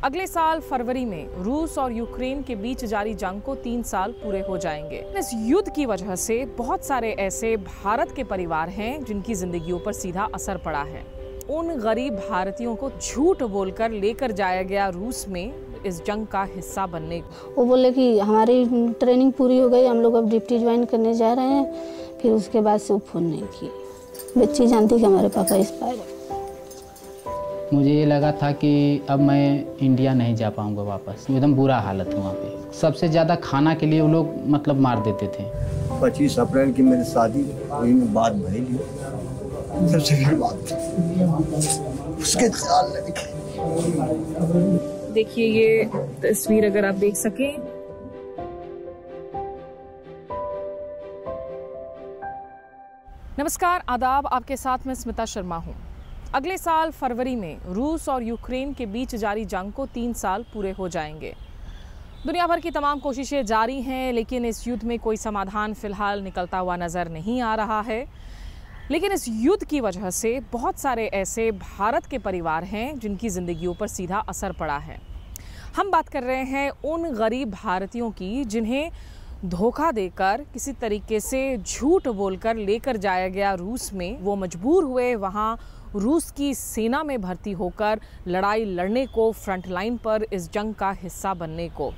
अगले साल फरवरी में रूस और यूक्रेन के बीच जारी जंग को 3 साल पूरे हो जाएंगे। इस युद्ध की वजह से बहुत सारे ऐसे भारत के परिवार हैं जिनकी जिंदगियों पर सीधा असर पड़ा है। उन गरीब भारतीयों को झूठ बोलकर लेकर जाया गया रूस में इस जंग का हिस्सा बनने। वो बोले कि हमारी ट्रेनिंग पूरी हो गई, हम लोग अब ड्यूटी ज्वाइन करने जा रहे हैं। फिर उसके बाद से वो फ़ोन नहीं किए। बच्ची जानती कि हमारे पापा एक्सपायर है। मुझे ये लगा था कि अब मैं इंडिया नहीं जा पाऊंगा वापस। एकदम बुरा हालत है वहाँ पे। सबसे ज़्यादा खाना के लिए वो लोग मतलब मार देते थे। 25 अप्रैल की मेरी शादी वही में बात भरी ली। सबसे बड़ी बात उसके ख्याल नहीं। देखिए ये तस्वीर अगर आप देख सकें, नमस्कार, आदाब। आपके साथ मैं स्मिता शर्मा हूँ। अगले साल फरवरी में रूस और यूक्रेन के बीच जारी जंग को 3 साल पूरे हो जाएंगे। दुनिया भर की तमाम कोशिशें जारी हैं, लेकिन इस युद्ध में कोई समाधान फिलहाल निकलता हुआ नज़र नहीं आ रहा है। लेकिन इस युद्ध की वजह से बहुत सारे ऐसे भारत के परिवार हैं जिनकी ज़िंदगियों पर सीधा असर पड़ा है। हम बात कर रहे हैं उन गरीब भारतीयों की जिन्हें धोखा देकर किसी तरीके से झूठ बोलकर लेकर जाया गया रूस में। वो मजबूर हुए वहाँ रूस की सेना में भर्ती होकर लड़ाई लड़ने को, फ्रंट लाइन पर इस जंग का हिस्सा बनने को।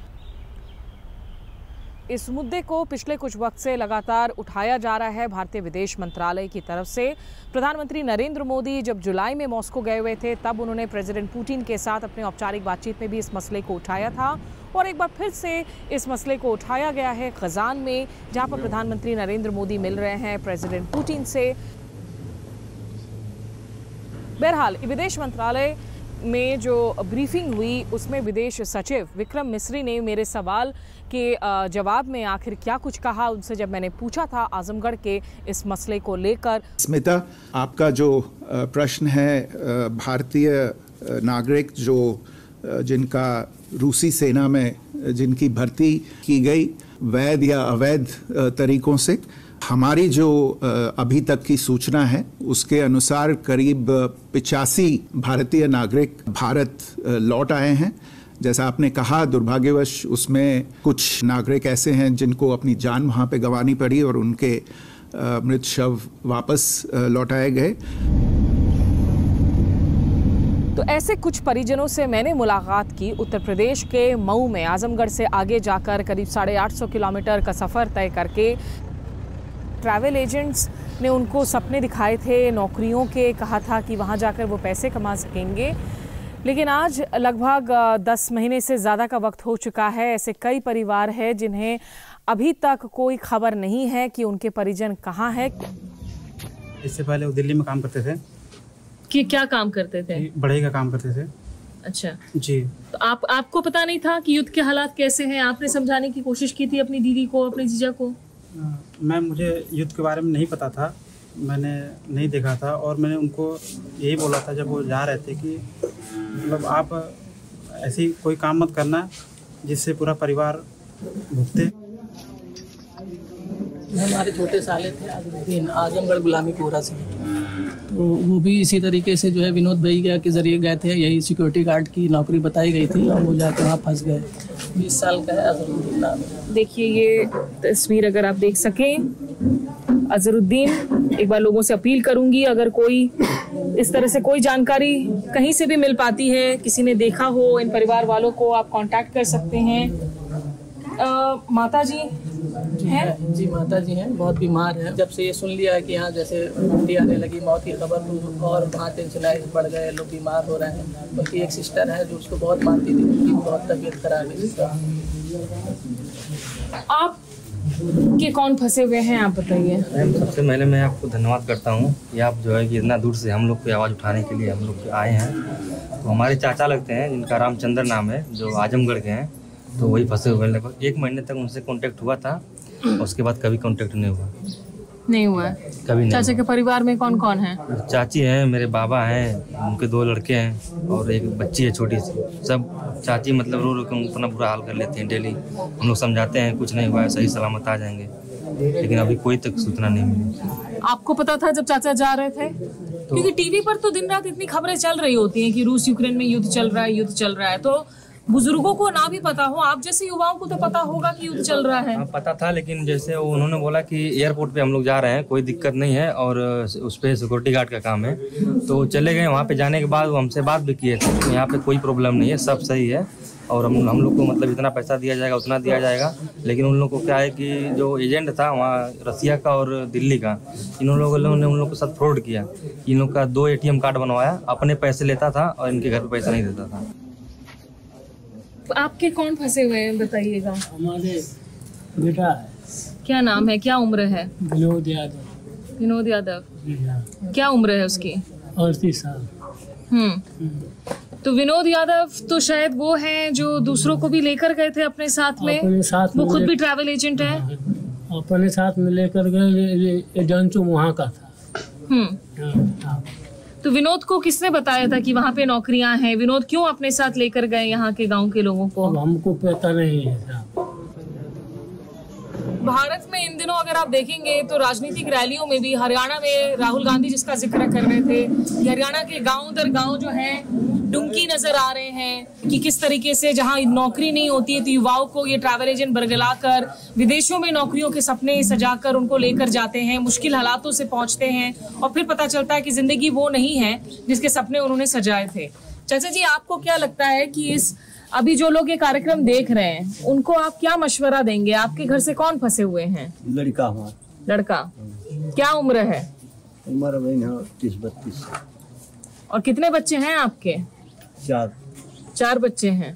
इस मुद्दे को पिछले कुछ वक्त से लगातार उठाया जा रहा है भारतीय विदेश मंत्रालय की तरफ से। प्रधानमंत्री नरेंद्र मोदी जब जुलाई में मॉस्को गए हुए थे, तब उन्होंने प्रेसिडेंट पुतिन के साथ अपने औपचारिक बातचीत में भी इस मसले को उठाया था। और एक बार फिर से इस मसले को उठाया गया है खजान में, जहां पर प्रधानमंत्री नरेंद्र मोदी मिल रहे हैं प्रेसिडेंट पुतिन से। बहरहाल विदेश मंत्रालय में जो ब्रीफिंग हुई उसमें विदेश सचिव विक्रम मिस्री ने मेरे सवाल के जवाब में आखिर क्या कुछ कहा, उनसे जब मैंने पूछा था आजमगढ़ के इस मसले को लेकर। स्मिता, आपका जो प्रश्न है, भारतीय नागरिक जो जिनका रूसी सेना में जिनकी भर्ती की गई वैध या अवैध तरीकों से, हमारी जो अभी तक की सूचना है उसके अनुसार करीब 85 भारतीय नागरिक भारत लौट आए हैं। जैसा आपने कहा, दुर्भाग्यवश उसमें कुछ नागरिक ऐसे हैं जिनको अपनी जान वहाँ पे गंवानी पड़ी और उनके मृत शव वापस लौटाए गए। तो ऐसे कुछ परिजनों से मैंने मुलाकात की। उत्तर प्रदेश के मऊ में आजमगढ़ से आगे जाकर करीब 850 किलोमीटर का सफ़र तय करके ट्रैवल एजेंट्स ने उनको सपने दिखाए थे नौकरियों के, कहा था कि वहाँ जाकर वो पैसे कमा सकेंगे। लेकिन आज लगभग 10 महीने से ज़्यादा का वक्त हो चुका है। ऐसे कई परिवार हैं जिन्हें अभी तक कोई खबर नहीं है कि उनके परिजन कहाँ हैं। इससे पहले वो दिल्ली में काम करते थे। कि क्या काम करते थे? बढ़ई का काम करते थे। अच्छा जी। तो आपको पता नहीं था कि युद्ध के हालात कैसे हैं? आपने समझाने की कोशिश की थी अपनी दीदी को, अपने जीजा को? मुझे युद्ध के बारे में नहीं पता था, मैंने नहीं देखा था और मैंने उनको यही बोला था जब वो जा रहे थे कि मतलब आप ऐसी कोई काम मत करना जिससे पूरा परिवार भुगते। हमारे छोटे साले थे आजमगढ़ गुलामीपुरा से, तो वो भी इसी तरीके से जो है विनोद भैया के जरिए गए थे। यही सिक्योरिटी गार्ड की नौकरी बताई गई थी और वो जाकर वहाँ फंस गए। 20 साल का है अजहरुद्दीन नाम है। देखिए ये तस्वीर अगर आप देख सकें, अजहरुद्दीन। एक बार लोगों से अपील करूंगी, अगर कोई इस तरह से कोई जानकारी कहीं से भी मिल पाती है, किसी ने देखा हो इन परिवार वालों को, आप कांटेक्ट कर सकते हैं। माता जी हैं? जी माता जी हैं, बहुत बीमार है। जब से ये सुन लिया है कि यहाँ जैसे उल्टी आने लगी, मौत की खबर, तो और वहाँ टेंशनाइज बढ़ गए, लोग बीमार हो रहे हैं। बल्कि एक सिस्टर है जो उसको बहुत मानती थी, उनकी बहुत तबीयत खराब है। आप के कौन फंसे हुए हैं, आप बताइए। सबसे पहले मैं आपको धन्यवाद करता हूँ कि आप जो है कि इतना दूर से हम लोग की आवाज़ उठाने के लिए हम लोग आए हैं। तो हमारे चाचा लगते हैं जिनका रामचंद्र नाम है, जो आजमगढ़ के हैं, तो वही फंसे हुए। लगभग 1 महीने तक उनसे कांटेक्ट हुआ था, उसके बाद कभी कांटेक्ट नहीं हुआ कभी नहीं। चाचा के परिवार में कौन कौन है? चाची हैं, मेरे बाबा हैं, उनके 2 लड़के हैं और एक बच्ची है छोटी सी। सब चाची मतलब रो रो के अपना बुरा हाल कर लेते हैं डेली। हम लोग समझाते हैं कुछ नहीं हुआ है, सही सलामत आ जाएंगे, लेकिन अभी कोई तक सूचना नहीं मिली। आपको पता था जब चाचा जा रहे थे? क्योंकि टीवी पर तो दिन रात इतनी खबरें चल रही होती हैं कि रूस यूक्रेन में युद्ध चल रहा है, तो बुजुर्गों को ना भी पता हो, आप जैसे युवाओं को तो पता होगा कि युद्ध चल रहा है। पता था, लेकिन जैसे उन्होंने बोला कि एयरपोर्ट पे हम लोग जा रहे हैं, कोई दिक्कत नहीं है और उस पर सिक्योरिटी गार्ड का काम है, तो चले गए। वहाँ पे जाने के बाद वो हमसे बात भी किए थे, तो यहाँ पे कोई प्रॉब्लम नहीं है, सब सही है और हम लोग को मतलब इतना पैसा दिया जाएगा उतना दिया जाएगा। लेकिन उन लोगों को क्या है कि जो एजेंट था वहाँ रसिया का और दिल्ली का, इन लोगों ने उन लोगों के साथ फ्रॉड किया। इन लोग का 2 ATM कार्ड बनवाया, अपने पैसे लेता था और इनके घर पे पैसा नहीं देता था। आपके कौन फंसे हुए हैं बताइएगा? हमारे बेटा है। क्या नाम है, क्या उम्र है? विनोद यादव। विनोद यादव, क्या उम्र है उसकी? 38 साल। तो विनोद यादव तो शायद वो हैं जो दूसरों को भी लेकर गए थे अपने साथ में, वो खुद भी ट्रैवल एजेंट है। अपने साथ में लेकर गए, एजेंट वहाँ का था। तो विनोद को किसने बताया था कि वहाँ पे नौकरियां हैं? विनोद क्यों अपने साथ लेकर गए यहाँ के गांव के लोगों को? हमको पता नहीं है। भारत में इन दिनों अगर आप देखेंगे तो राजनीतिक रैलियों में भी, हरियाणा में राहुल गांधी जिसका जिक्र कर रहे थे, हरियाणा के गांव दर गांव जो है डुमकी नजर आ रहे हैं कि किस तरीके से जहां नौकरी नहीं होती है तो युवाओं को ये ट्रैवल एजेंट बरगलाकर विदेशों में नौकरियों के सपने सजाकर उनको लेकर जाते हैं, मुश्किल हालातों से पहुंचते हैं और फिर पता चलता है कि जिंदगी वो नहीं है जिसके सपने उन्होंने सजाए थे। चाचा जी, आपको क्या लगता है कि इस अभी जो लोग ये कार्यक्रम देख रहे हैं उनको आप क्या मशवरा देंगे? आपके घर से कौन फंसे हुए हैं? लड़का हमारा। लड़का, क्या उम्र है? उम्र वही 30-32। और कितने बच्चे हैं आपके? 4 बच्चे हैं।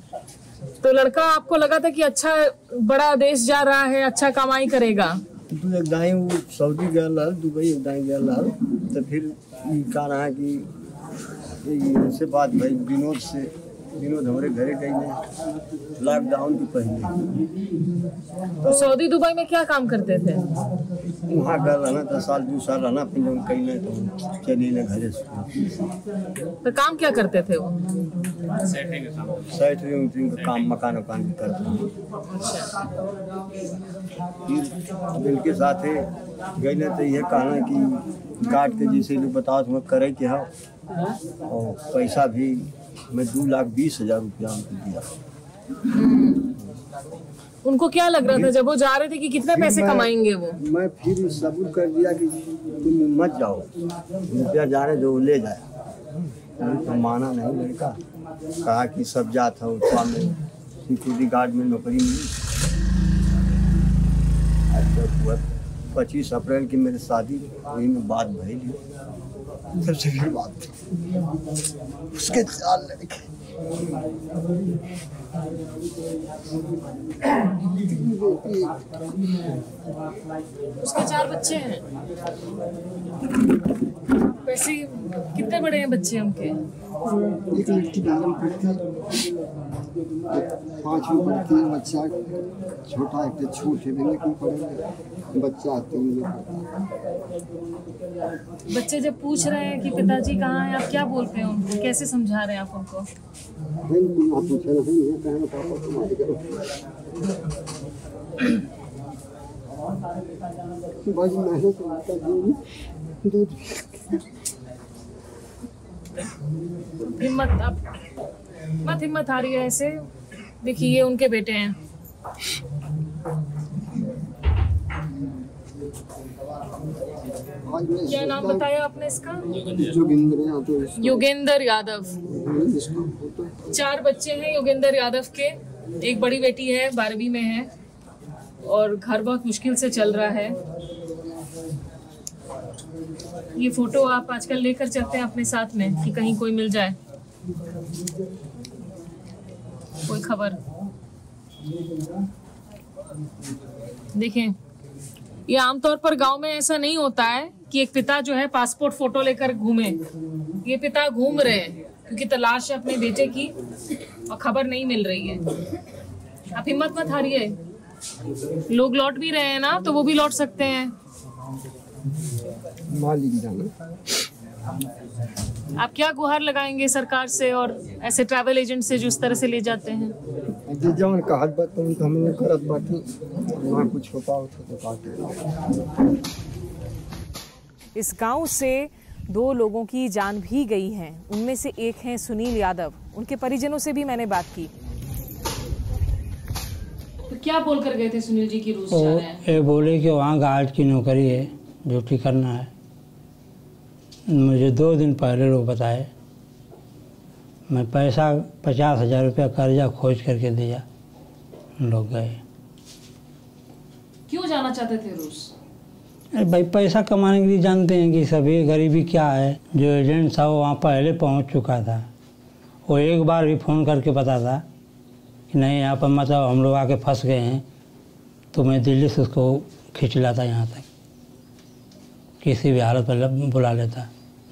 तो लड़का आपको लगा था कि अच्छा बड़ा देश जा रहा है, अच्छा कमाई करेगा? तो एक दाई वो सऊदी गया लाल, दुबई एक दाई गया लाल, तो फिर कहा रहा कि से बात भाई विनोद हमारे घरे गई है लॉकडाउन के पहले। तो सऊदी दुबई में क्या काम करते थे? वहाँ घर रहना 10 साल 2 साल रहना, फिर जब कहीं नहीं तो चलिए ना घरे से। तो काम क्या करते थे वो? सेटरिंग का काम, मकान भी करते हैं। फिर इनके साथ गई ना तो ये कहना कि काट के जैसे लोग बताओ तुम्हें करे के हो, और पैसा भी मैं 2,20,000 रुपया उनको दिया। उनको क्या लग रहा था जब वो जा रहे थे कि कितने पैसे कमाएंगे वो? मैं फिर सबूत कर दिया कि तुम मत जाओ, रुपया जाने जो ले जाए। तो माना नहीं लड़का, कहा कि सब जात है उसका में सिक्योरिटी गार्ड में नौकरी मिली। 25 अप्रैल की मेरी शादी, वही में बात भई सबसे बड़ी बात उसके 4 लड़के। उसके 4 बच्चे हैं। वैसे कितने बड़े हैं बच्चे उनके? एक लड़की दादम पढ़ती, 5वीं पढ़ती है, बच्चा छोटा एक छोटे भी नहीं पढ़ेंगे, बच्चा 3 में पढ़ता। बच्चे जब पूछ रहे हैं कि पिताजी कहाँ हैं, आप क्या बोलते हैं उनको? कैसे समझा रहे हैं आप उनको? पापा तुम्हारे करो बड़ी मेहनत दूध। हिम्मत हारी है ऐसे। देखिए ये उनके बेटे हैं। क्या नाम बताया आपने इसका? योगेंद्र यादव। 4 बच्चे हैं योगेंद्र यादव के। एक बड़ी बेटी है, 12वीं में है और घर बहुत मुश्किल से चल रहा है। ये फोटो आप आजकल लेकर चलते हैं अपने साथ में कि कहीं कोई मिल जाए, कोई खबर। देखें, ये आमतौर पर गांव में ऐसा नहीं होता है कि एक पिता जो है पासपोर्ट फोटो लेकर घूमे। ये पिता घूम रहे हैं क्योंकि तलाश है अपने बेटे की और खबर नहीं मिल रही है। आप हिम्मत मत हारिए, लोग लौट भी रहे हैं ना, तो वो भी लौट सकते हैं। मालिक जाना। आप क्या गुहार लगाएंगे सरकार से और ऐसे ट्रैवल एजेंट से जो इस तरह से ले जाते हैं? जवन कहत बात तो हम लोग करत बाटी, वहां कुछ हो पाओ तो बात। इस गांव से 2 लोगों की जान भी गई है। उनमें से एक हैं सुनील यादव। उनके परिजनों से भी मैंने बात की। तो क्या बोलकर गए थे सुनील जी की रूस जा रहे हैं? ये बोले कि वहाँ गार्ड की नौकरी है, ड्यूटी करना है। मुझे 2 दिन पहले लोग बताए। मैं पैसा 50,000 रुपया कर्जा खोज करके दिया, लोग गए। क्यों जाना चाहते थे रूस? अरे भाई पैसा कमाने के लिए जानते हैं कि सभी गरीबी क्या है। जो एजेंट था वो वहाँ पहले पहुँच चुका था। वो एक बार भी फ़ोन करके बता था कि नहीं यहाँ पर मतलब हम लोग आके फंस गए हैं, तो मैं दिल्ली से उसको खींच लाता यहाँ तक, किसी भी हालत पर बुला लेता,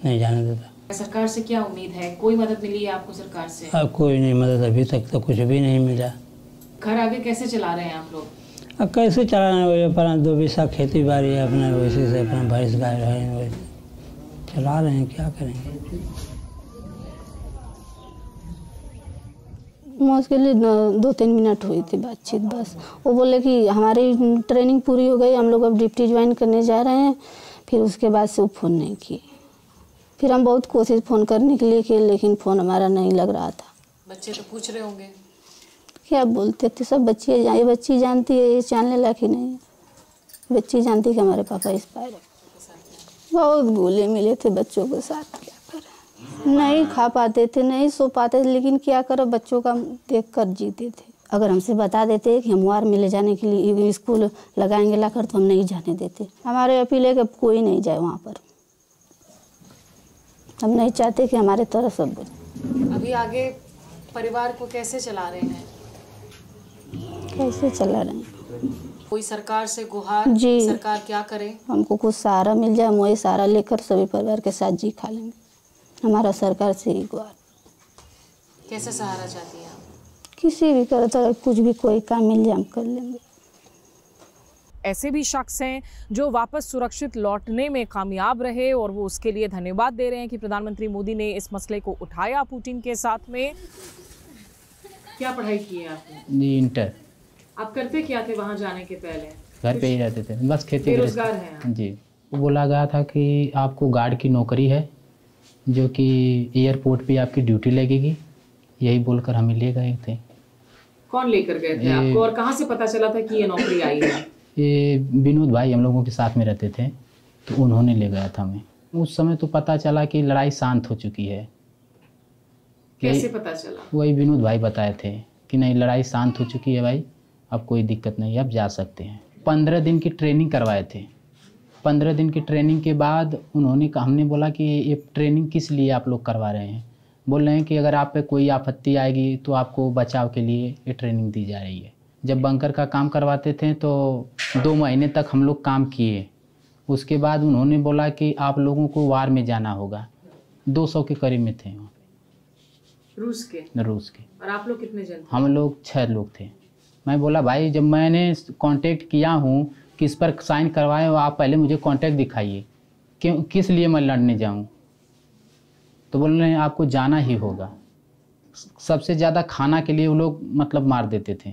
नहीं जाने देता। सरकार से क्या उम्मीद है? कोई मदद मिली है आपको सरकार से? अब कोई नहीं मदद, अभी तक तो कुछ भी नहीं मिला। घर आगे कैसे चला रहे हैं आप लोग? अब कैसे चलाना, वही अपना 2 बीसा खेती बाड़ी है अपना, वैसे से अपना भैंस गाय रहे वैसे चला रहे हैं, क्या करेंगे। मुश्किल 2-3 मिनट हुई थी बातचीत बस। वो बोले कि हमारी ट्रेनिंग पूरी हो गई, हम लोग अब ड्यूटी ज्वाइन करने जा रहे हैं। फिर उसके बाद से वो फ़ोन नहीं किए। फिर हम बहुत कोशिश फ़ोन करने के लिए किए, लेकिन फ़ोन हमारा नहीं लग रहा था। बच्चे तो पूछ रहे होंगे क्या बोलते थे सब बच्चे। ये बच्ची जानती है, ये जानने लायक ही नहीं है। बच्ची जानती है कि हमारे पापा एक्सपायर है। बहुत घुले मिले थे बच्चों के साथ, क्या करें। नहीं खा पाते थे, नहीं सो पाते थे, लेकिन क्या करो, बच्चों का देख कर जीते थे। अगर हमसे बता देते कि हम वार में ले जाने के लिए स्कूल लगाएंगे लाकर, तो हम नहीं जाने देते। हमारे अपील है कि कोई नहीं जाए वहाँ पर। हम नहीं चाहते कि हमारे तरफ सब बचे। अभी आगे परिवार को कैसे चला रहे हैं? कैसे चला रहे हैं? कोई सरकार से गुहार? जी, सरकार क्या करे? हमको कुछ सहारा मिल जाए, वही सहारा लेकर सभी परिवार के साथ जी खा लेंगे। हमारा सरकार से ही गुहार। कैसे सहारा चाहती हैं आप? किसी भी तरह कुछ भी कोई काम मिल जाए हम कर लेंगे। ऐसे भी शख्स हैं जो वापस सुरक्षित लौटने में कामयाब रहे और वो उसके लिए धन्यवाद दे रहे हैं कि प्रधानमंत्री मोदी ने इस मसले को उठाया पुतिन के साथ में। क्या पढ़ाई की है आपने? जी इंटर। आप करते क्या थे वहाँ जाने के पहले? घर पे ही रहते थे, बस खेती। बेरोजगार हैं जी। वो बोला गया था कि आपको गार्ड की नौकरी है, जो कि एयरपोर्ट पे आपकी ड्यूटी लगेगी, यही बोलकर हमें ले गए थे। कौन लेकर गए थे आपको और कहाँ से पता चला था कि ये नौकरी आई है? ये विनोद भाई हम लोगों के साथ में रहते थे, तो उन्होंने ले गया था हमें। उस समय तो पता चला कि लड़ाई शांत हो चुकी है। कैसे पता चला? वही विनोद भाई बताए थे कि नहीं लड़ाई शांत हो चुकी है भाई, अब कोई दिक्कत नहीं, अब जा सकते हैं। 15 दिन की ट्रेनिंग करवाए थे। 15 दिन की ट्रेनिंग के बाद उन्होंने हमने बोला कि ये ट्रेनिंग किस लिए आप लोग करवा रहे हैं? बोल रहे हैं कि अगर आप पे कोई आपत्ति आएगी तो आपको बचाव के लिए ये ट्रेनिंग दी जा रही है। जब बंकर का काम करवाते थे तो 2 महीने तक हम लोग काम किए। उसके बाद उन्होंने बोला कि आप लोगों को वार में जाना होगा। 200 के करीब में थे वहाँ पे। रूस के। और आप लोग कितने जन थे? हम लोग 6 लोग थे। मैं बोला भाई जब मैंने कांटेक्ट किया हूँ, किस पर साइन करवाए हो, आप पहले मुझे कांटेक्ट दिखाइए, क्यों किस लिए मैं लड़ने जाऊँ? तो बोल रहे हैं आपको जाना ही होगा। सबसे ज़्यादा खाना के लिए वो लोग मतलब मार देते थे।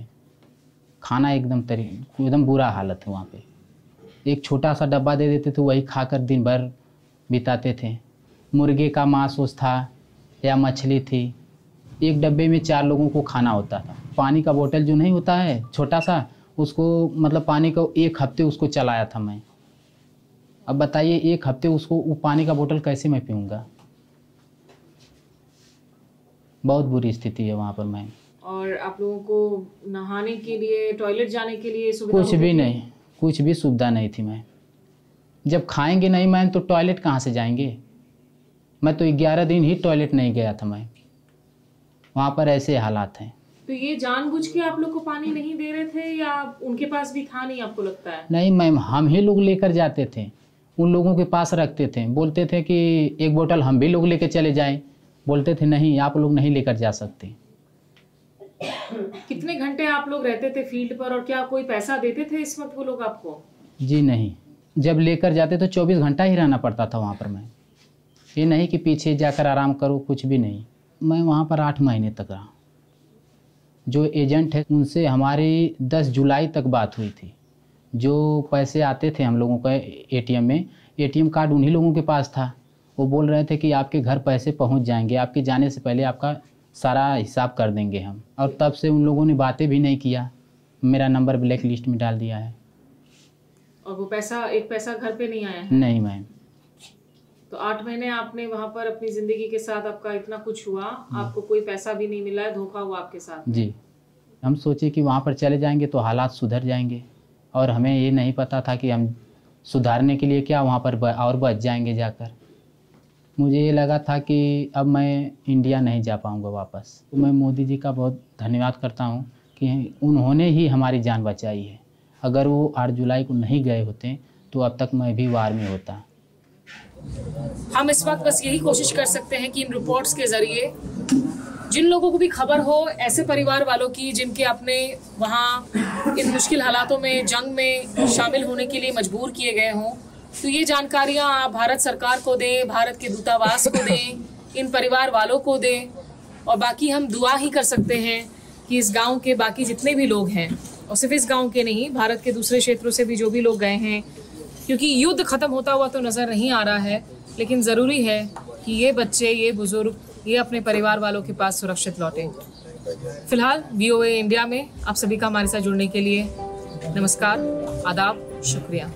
खाना एकदम बुरा हालत है वहाँ पे। एक छोटा सा डब्बा दे देते थे, वही खाकर दिन भर बिताते थे। मुर्गे का मांस था या मछली थी, एक डब्बे में 4 लोगों को खाना होता था। पानी का बोतल जो नहीं होता है छोटा सा, उसको मतलब पानी को 1 हफ्ते उसको चलाया था मैं। अब बताइए 1 हफ्ते उसको वो पानी का बोतल कैसे मैं पीऊँगा? बहुत बुरी स्थिति है वहाँ पर मैं। और आप लोगों को नहाने के लिए, टॉयलेट जाने के लिए सुविधा? कुछ भी नहीं, कुछ भी सुविधा नहीं थी। मैं जब खाएंगे नहीं मैम तो टॉयलेट कहाँ से जाएंगे? मैं तो 11 दिन ही टॉयलेट नहीं गया था मैं। वहाँ पर ऐसे हालात हैं। तो ये जानबूझ के आप लोग को पानी नहीं दे रहे थे या उनके पास भी था नहीं, आपको लगता है? नहीं मैम, हम ही लोग लेकर जाते थे, उन लोगों के पास रखते थे। बोलते थे कि 1 बोतल हम भी लोग लेकर चले जाएं। बोलते थे नहीं आप लोग नहीं लेकर जा सकते। कितने घंटे आप लोग रहते थे फील्ड पर और क्या कोई पैसा देते थे इस वक्त वो लोग आपको? जी नहीं, जब लेकर जाते तो 24 घंटा ही रहना पड़ता था वहाँ पर। मैं ये नहीं कि पीछे जाकर आराम करो, कुछ भी नहीं। मैं वहाँ पर 8 महीने तक रहा। जो एजेंट है उनसे हमारी 10 जुलाई तक बात हुई थी। जो पैसे आते थे हम लोगों का एटीएम में, एटीएम कार्ड उन्हीं लोगों के पास था। वो बोल रहे थे कि आपके घर पैसे पहुंच जाएंगे, आपके जाने से पहले आपका सारा हिसाब कर देंगे हम। और तब से उन लोगों ने बातें भी नहीं किया, मेरा नंबर ब्लैक लिस्ट में डाल दिया है। और वो पैसा, एक पैसा घर पे नहीं आया है? नहीं मैम। तो 8 महीने आपने वहाँ पर अपनी ज़िंदगी के साथ, आपका इतना कुछ हुआ, आपको कोई पैसा भी नहीं मिला है, धोखा हुआ आपके साथ? जी, हम सोचे कि वहाँ पर चले जाएंगे तो हालात सुधर जाएंगे, और हमें ये नहीं पता था कि हम सुधारने के लिए क्या वहाँ पर और बच जाएंगे जाकर। मुझे ये लगा था कि अब मैं इंडिया नहीं जा पाऊँगा वापस। तो मैं मोदी जी का बहुत धन्यवाद करता हूँ कि उन्होंने ही हमारी जान बचाई है। अगर वो 8 जुलाई को नहीं गए होते तो अब तक मैं भी वार में होता। हम इस वक्त बस यही कोशिश कर सकते हैं कि इन रिपोर्ट्स के ज़रिए जिन लोगों को भी खबर हो, ऐसे परिवार वालों की जिनके अपने वहाँ इन मुश्किल हालातों में, जंग में शामिल होने के लिए मजबूर किए गए हों, तो ये जानकारियाँ आप भारत सरकार को दें, भारत के दूतावास को दें, इन परिवार वालों को दें। और बाकी हम दुआ ही कर सकते हैं कि इस गांव के बाकी जितने भी लोग हैं, और सिर्फ इस गांव के नहीं, भारत के दूसरे क्षेत्रों से भी जो भी लोग गए हैं, क्योंकि युद्ध ख़त्म होता हुआ तो नज़र नहीं आ रहा है, लेकिन ज़रूरी है कि ये बच्चे, ये बुज़ुर्ग, ये अपने परिवार वालों के पास सुरक्षित लौटें। फिलहाल VOA इंडिया में आप सभी का हमारे साथ जुड़ने के लिए नमस्कार, आदाब, शुक्रिया।